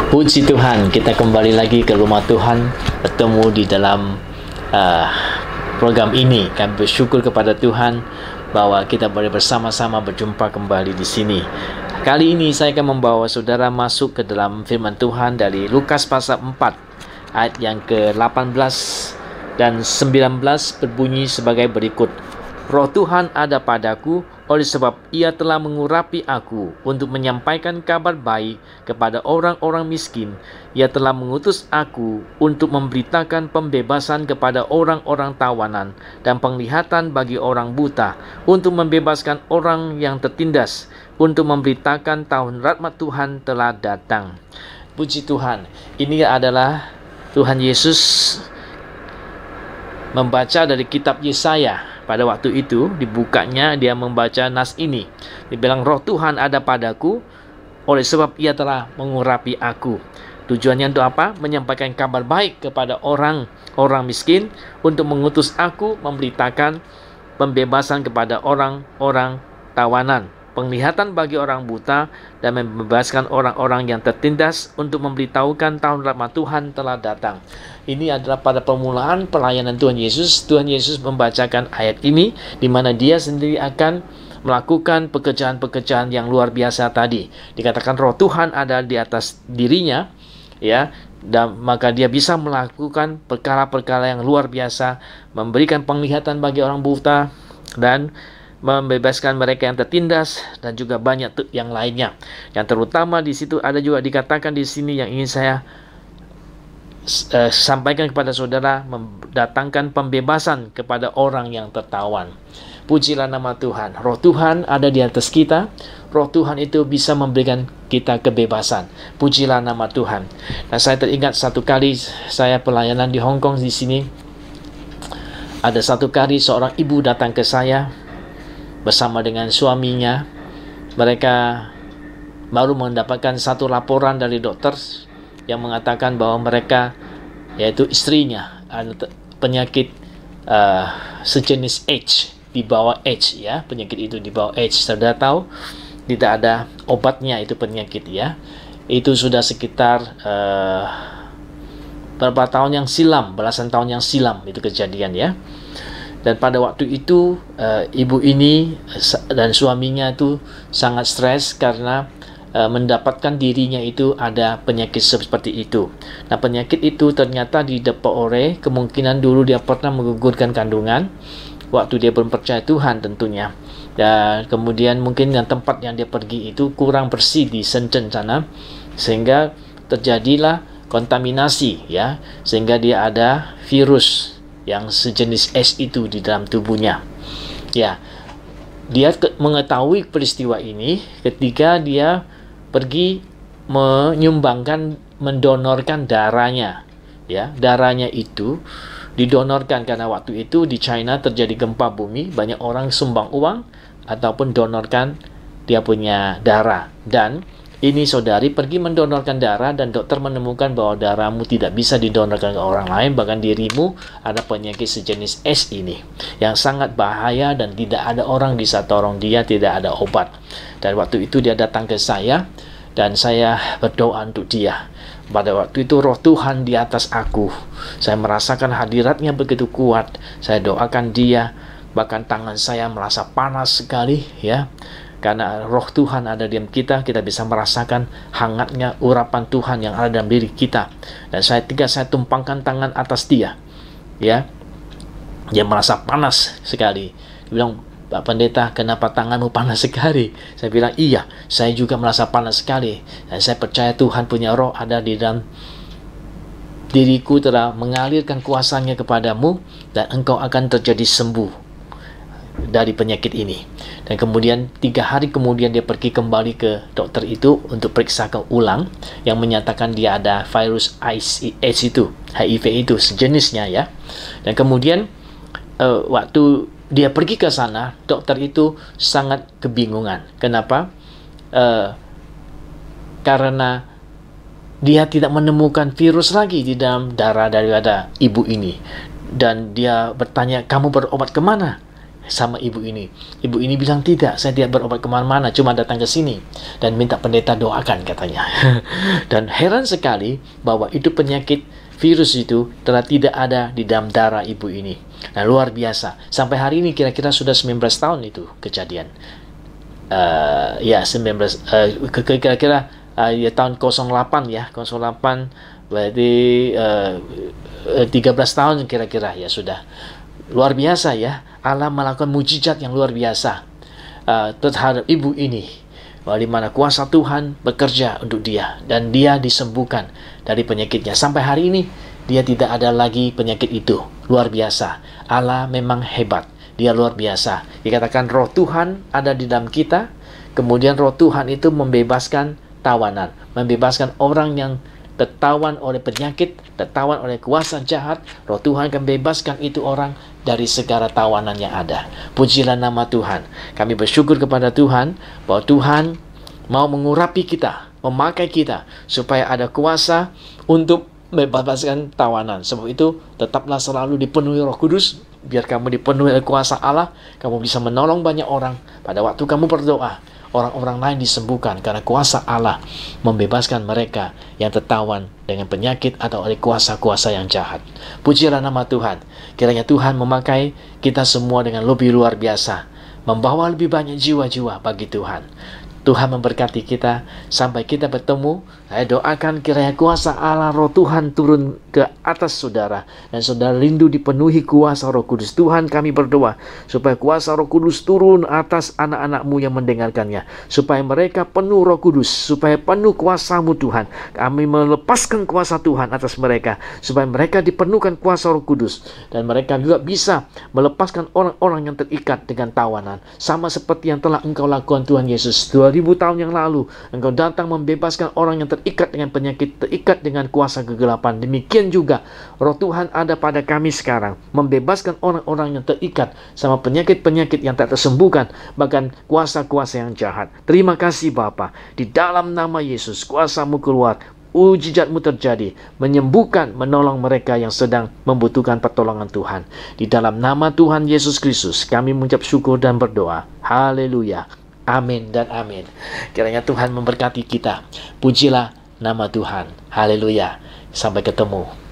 Puji Tuhan, kita kembali lagi ke rumah Tuhan, bertemu di dalam program ini. Kami bersyukur kepada Tuhan bahwa kita boleh bersama-sama berjumpa kembali di sini. Kali ini saya akan membawa saudara masuk ke dalam firman Tuhan dari Lukas pasal 4 ayat yang ke-18 dan 19 berbunyi sebagai berikut. Roh Tuhan ada padaku, oleh sebab Ia telah mengurapi aku untuk menyampaikan kabar baik kepada orang-orang miskin. Ia telah mengutus aku untuk memberitakan pembebasan kepada orang-orang tawanan dan penglihatan bagi orang buta, untuk membebaskan orang yang tertindas, untuk memberitakan tahun rahmat Tuhan telah datang. Puji Tuhan, ini adalah Tuhan Yesus membaca dari kitab Yesaya. Pada waktu itu dibukanya dia membaca nas ini. Dia bilang, Roh Tuhan ada padaku, oleh sebab Ia telah mengurapi aku. Tujuannya untuk apa? Menyampaikan kabar baik kepada orang miskin, untuk mengutus aku memberitakan pembebasan kepada orang-orang tawanan, penglihatan bagi orang buta, dan membebaskan orang-orang yang tertindas, untuk memberitahukan tahun rahmat Tuhan telah datang. Ini adalah pada permulaan pelayanan Tuhan Yesus. Tuhan Yesus membacakan ayat ini, di mana Dia sendiri akan melakukan pekerjaan-pekerjaan yang luar biasa tadi. Dikatakan Roh Tuhan ada di atas dirinya, ya, dan maka Dia bisa melakukan perkara-perkara yang luar biasa, memberikan penglihatan bagi orang buta dan membebaskan mereka yang tertindas, dan juga banyak yang lainnya. Yang terutama di situ ada juga dikatakan di sini yang ingin saya sampaikan kepada saudara, mendatangkan pembebasan kepada orang yang tertawan. Pujilah nama Tuhan. Roh Tuhan ada di atas kita. Roh Tuhan itu bisa memberikan kita kebebasan. Pujilah nama Tuhan. Nah, saya teringat satu kali saya pelayanan di Hong Kong di sini. Ada satu kali seorang ibu datang ke saya bersama dengan suaminya. Mereka baru mendapatkan satu laporan dari dokter yang mengatakan bahwa mereka, yaitu istrinya, ada penyakit sejenis AIDS, di bawah AIDS, ya, penyakit itu di bawah AIDS. Saudara tahu tidak ada obatnya itu penyakit, ya. Itu sudah sekitar beberapa tahun yang silam, belasan tahun yang silam itu kejadian, ya. Dan pada waktu itu ibu ini dan suaminya itu sangat stres karena mendapatkan dirinya itu ada penyakit seperti itu. Nah, penyakit itu ternyata diperoleh, kemungkinan dulu dia pernah menggugurkan kandungan waktu dia belum percaya Tuhan tentunya. Dan kemudian mungkin yang tempat yang dia pergi itu kurang bersih di Shenzhen sana, sehingga terjadilah kontaminasi, ya, sehingga dia ada virus yang sejenis S itu di dalam tubuhnya. Ya, dia mengetahui peristiwa ini ketika dia pergi mendonorkan darahnya, ya. Darahnya itu didonorkan karena waktu itu di China terjadi gempa bumi, banyak orang sumbang uang ataupun donorkan dia punya darah. Dan ini saudari pergi mendonorkan darah, dan dokter menemukan bahwa darahmu tidak bisa didonorkan ke orang lain, bahkan dirimu ada penyakit sejenis S ini yang sangat bahaya dan tidak ada orang bisa tolong dia, tidak ada obat. Dan waktu itu dia datang ke saya dan saya berdoa untuk dia. Pada waktu itu Roh Tuhan di atas aku. Saya merasakan hadiratnya begitu kuat. Saya doakan dia, bahkan tangan saya merasa panas sekali, ya. Karena Roh Tuhan ada di dalam kita, kita bisa merasakan hangatnya urapan Tuhan yang ada dalam diri kita. Dan saya tumpangkan tangan atas dia, ya. Dia merasa panas sekali. Dia bilang, Pak Pendeta, kenapa tanganmu panas sekali? Saya bilang, iya, saya juga merasa panas sekali. Dan saya percaya Tuhan punya roh ada di dalam diriku, telah mengalirkan kuasanya kepadamu, dan engkau akan terjadi sembuh dari penyakit ini. Dan kemudian 3 hari kemudian dia pergi kembali ke dokter itu untuk periksakan ulang, yang menyatakan dia ada virus AIDS itu, HIV itu sejenisnya, ya. Dan kemudian waktu dia pergi ke sana, dokter itu sangat kebingungan. Kenapa? Karena dia tidak menemukan virus lagi di dalam darah daripada ibu ini. Dan dia bertanya, kamu berobat kemana? sama ibu ini. Ibu ini bilang, tidak, saya tidak berobat kemana-mana, cuma datang ke sini dan minta pendeta doakan katanya. Dan heran sekali bahwa itu penyakit virus itu telah tidak ada di dalam darah ibu ini. Nah, luar biasa. Sampai hari ini kira-kira sudah 19 tahun itu kejadian. Ya 19 kira-kira ya tahun 08 ya, 08 berarti 13 tahun kira-kira ya sudah. Luar biasa ya, Allah melakukan mujizat yang luar biasa terhadap ibu ini, di mana kuasa Tuhan bekerja untuk dia dan dia disembuhkan dari penyakitnya. Sampai hari ini dia tidak ada lagi penyakit itu. Luar biasa. Allah memang hebat. Dia luar biasa. Dikatakan roh Tuhan ada di dalam kita. Kemudian roh Tuhan itu membebaskan tawanan, membebaskan orang yang tertawan oleh penyakit, tertawan oleh kuasa jahat. Roh Tuhan akan bebaskan itu orang dari segala tawanan yang ada. Pujilah nama Tuhan. Kami bersyukur kepada Tuhan bahwa Tuhan mau mengurapi kita, memakai kita supaya ada kuasa untuk membebaskan tawanan. Sebab itu tetaplah selalu dipenuhi Roh Kudus. Biar kamu dipenuhi oleh kuasa Allah, kamu bisa menolong banyak orang. Pada waktu kamu berdoa, orang-orang lain disembuhkan karena kuasa Allah membebaskan mereka yang tertawan dengan penyakit atau oleh kuasa-kuasa yang jahat. Pujilah nama Tuhan. Kiranya Tuhan memakai kita semua dengan lebih luar biasa, membawa lebih banyak jiwa-jiwa bagi Tuhan. Tuhan memberkati kita sampai kita bertemu. Saya doakan kiranya kuasa Allah roh Tuhan turun ke atas saudara, dan saudara rindu dipenuhi kuasa Roh Kudus. Tuhan, kami berdoa supaya kuasa Roh Kudus turun atas anak-anak-Mu yang mendengarkannya, supaya mereka penuh Roh Kudus, supaya penuh kuasa-Mu Tuhan. Kami melepaskan kuasa Tuhan atas mereka, supaya mereka dipenuhkan kuasa Roh Kudus, dan mereka juga bisa melepaskan orang-orang yang terikat dengan tawanan, sama seperti yang telah Engkau lakukan Tuhan Yesus 2000 tahun yang lalu. Engkau datang membebaskan orang yang terikat dengan penyakit, terikat dengan kuasa kegelapan. Demikian juga roh Tuhan ada pada kami sekarang, membebaskan orang-orang yang terikat sama penyakit-penyakit yang tak tersembuhkan, bahkan kuasa-kuasa yang jahat. Terima kasih Bapa, di dalam nama Yesus kuasa-Mu keluar, mujizat-Mu terjadi, menyembuhkan, menolong mereka yang sedang membutuhkan pertolongan Tuhan. Di dalam nama Tuhan Yesus Kristus kami mengucap syukur dan berdoa. Haleluya. Amin dan amin. Kiranya Tuhan memberkati kita. Pujilah nama Tuhan. Haleluya. Sampai ketemu.